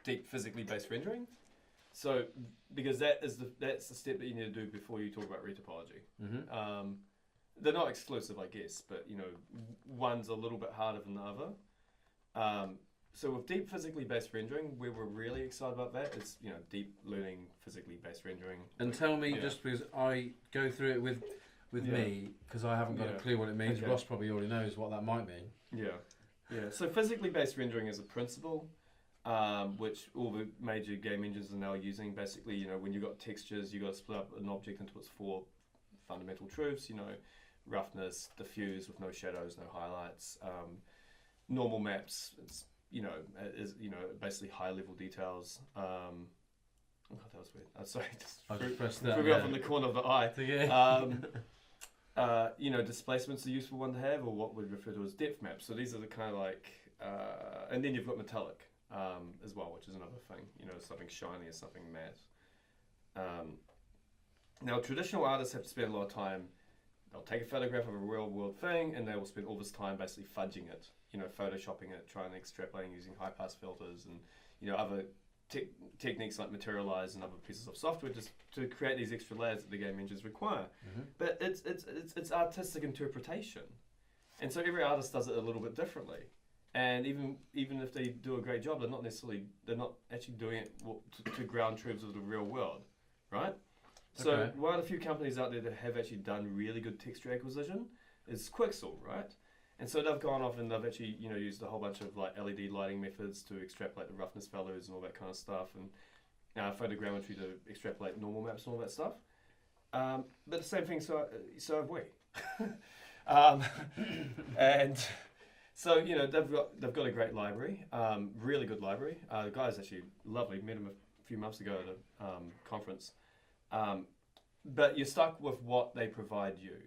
deep physically based rendering. So because that's the step that you need to do before you talk about retopology. Mm-hmm. They're not exclusive, I guess, but one's a little bit harder than the other. So with deep physically based rendering, where we're really excited about that is deep learning physically based rendering. And tell me, just because I go through it with me, because I haven't got a clue what it means. Okay. Ross probably already knows what that might mean. Yeah. So physically based rendering is a principle which all the major game engines are now using. Basically, when you've got textures, you've got to split up an object into its 4 fundamental truths. Roughness, diffuse with no shadows, no highlights. Normal maps, it's basically high level details. Oh God, that was weird. Sorry, I just pressed that. Threw me off in the corner of the eye. Yeah. Displacement's a useful one to have, or what we'd refer to as depth maps. So these are the kind of like, and then you've got metallic as well, which is another thing. Something shiny or something matte. Now, traditional artists have to spend a lot of time. They'll take a photograph of a real world thing, and they will spend all this time basically fudging it. Photoshopping it, trying to extrapolate using high pass filters and other techniques like materialize and other pieces of software just to create these extra layers that the game engines require. Mm-hmm. But it's artistic interpretation, and so every artist does it a little bit differently. And even if they do a great job, they're not actually doing it to ground truths of the real world, right? So Okay. one of the few companies out there that have actually done really good texture acquisition is Quixel, right? And so they've gone off and they've actually used a whole bunch of like LED lighting methods to extrapolate the roughness values and all that kind of stuff, and photogrammetry to extrapolate normal maps and all that stuff. But the same thing, so have we. And so they've got a great library, really good library. The guy's actually lovely. Met him a few months ago at a conference. But you're stuck with what they provide you.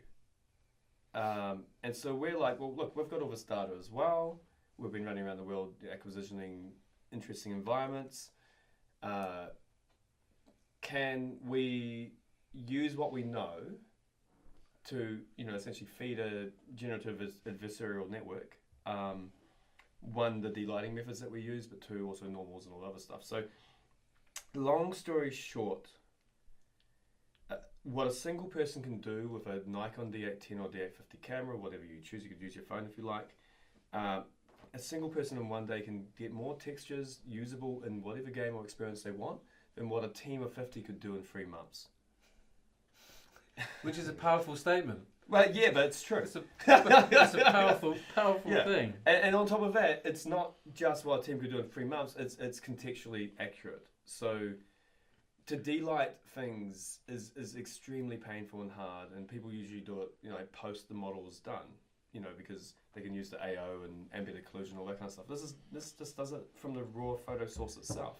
And so we're like, well, look, we've got all this data as well. We've been running around the world acquisitioning interesting environments. Can we use what we know to, essentially feed a generative adversarial network? One, the delighting methods that we use, but 2, also normals and all other stuff. So, long story short, what a single person can do with a Nikon D810 or D850 camera, whatever you choose, you could use your phone if you like. A single person in one day can get more textures usable in whatever game or experience they want than what a team of 50 could do in 3 months. Which is a powerful statement. Well, yeah, but it's true. It's a powerful thing. And on top of that, it's not just what a team could do in 3 months, it's contextually accurate. So to delight things is extremely painful and hard, and people usually do it, post the model is done, because they can use the AO and ambient occlusion, all that kind of stuff. This just does it from the raw photo source itself.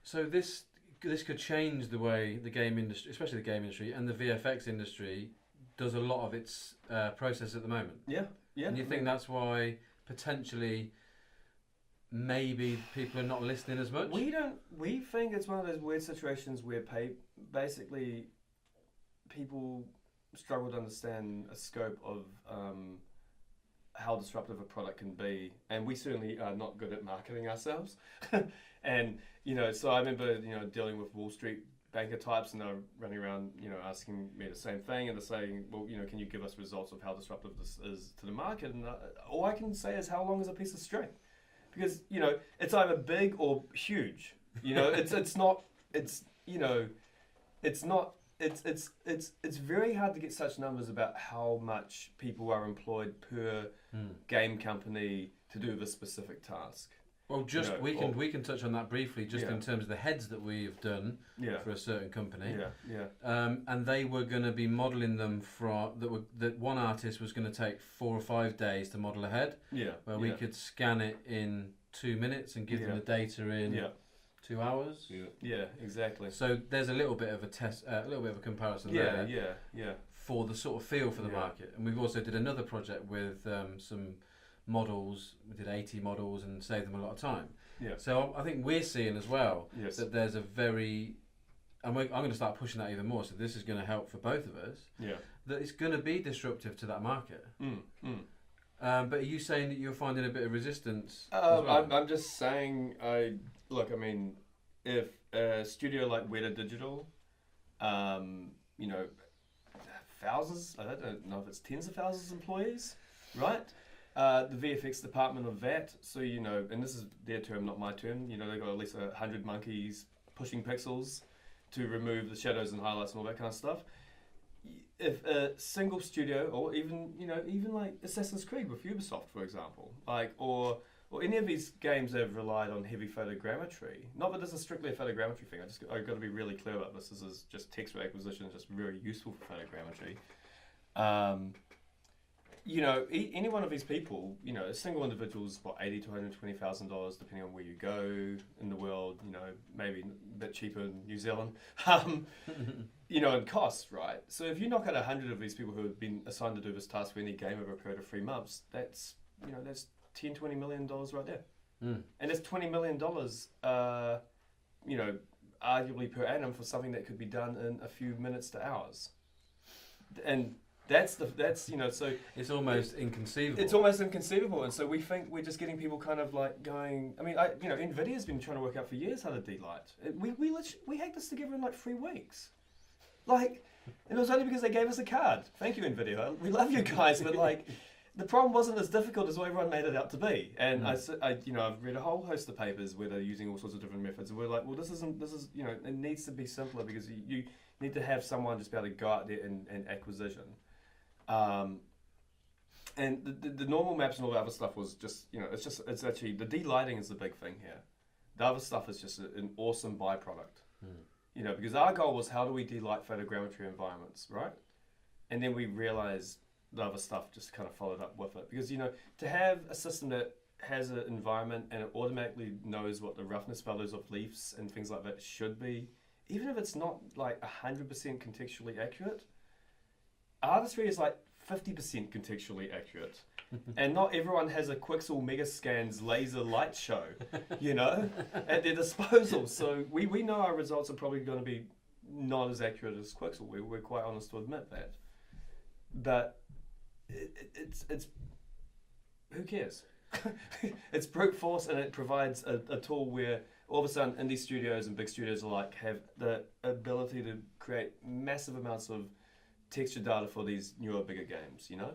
So this could change the way the game industry, especially the game industry and the VFX industry, does a lot of its process at the moment. Yeah. And you think that's why potentially maybe people are not listening as much? We think it's one of those weird situations where basically people struggle to understand a scope of how disruptive a product can be, and we certainly are not good at marketing ourselves. And so I remember dealing with Wall Street banker types, and they're running around asking me the same thing, and they're saying, well, can you give us results of how disruptive this is to the market? And all I can say is, how long is a piece of string? Because it's either big or huge. It's very hard to get such numbers about how much people are employed per game company to do this specific task. Well, we can touch on that briefly, just in terms of the heads that we've done for a certain company. And they were going to be modelling them that one artist was going to take 4 or 5 days to model a head. Where we could scan it in 2 minutes and give them the data in 2 hours. Yeah, exactly. So there's a little bit of a test, a little bit of a comparison there. For the sort of feel for the market. And we've also did another project with some models. We did 80 models and saved them a lot of time. So I think we're seeing as well that there's a very, and I'm going to start pushing that even more, so this is going to help for both of us, that it's going to be disruptive to that market. But are you saying that you're finding a bit of resistance as well? I'm just saying look, I mean, if a studio like Weta Digital, you know, thousands, I don't know if it's tens of thousands of employees, right? The VFX department of that, so, you know, and this is their term, not my term, you know, they've got at least 100 monkeys pushing pixels to remove the shadows and highlights and all that kind of stuff. If a single studio, or even, you know, even like Assassin's Creed with Ubisoft, for example, like, or any of these games that have relied on heavy photogrammetry, not that this is strictly a photogrammetry thing, I've got to be really clear about this. This is just text acquisition, just very useful for photogrammetry. You know, any one of these people, you know, a single individual is what, $80,000 to $120,000, depending on where you go in the world. You know, maybe a bit cheaper in New Zealand. You know, in costs, right? So if you knock out 100 of these people who have been assigned to do this task for any game over a period of 3 months, that's, you know, that's $10-20 million right there. And that's $20 million, you know, arguably per annum for something that could be done in a few minutes to hours. And that's you know, so it's almost inconceivable. It's almost inconceivable, and so we think we're just getting people kind of like going. I mean, you know, Nvidia's been trying to work out for years how to delight. We hacked this together in like 3 weeks, like, and it was only because they gave us a card. Thank you, Nvidia. We love you guys, but like, the problem wasn't as difficult as what everyone made it out to be. And I you know, I've read a whole host of papers where they're using all sorts of different methods, and we're like, well, this is you know, it needs to be simpler because you need to have someone just be able to go out there and acquisition. And the normal maps and all the other stuff was just, you know, it's actually, the delighting is the big thing here. The other stuff is just an awesome byproduct. You know, because our goal was how do we delight photogrammetry environments, right? And then we realized the other stuff just kind of followed up with it. Because, you know, to have a system that has an environment and it automatically knows what the roughness values of leaves and things like that should be, even if it's not like 100% contextually accurate, artistry is like 50% contextually accurate. And not everyone has a Quixel Megascans laser light show, you know, at their disposal. So we know our results are probably going to be not as accurate as Quixel. We're quite honest to admit that. But it's who cares? It's brute force, and it provides a tool where all of a sudden indie studios and big studios alike have the ability to create massive amounts of texture data for these newer, bigger games, you know?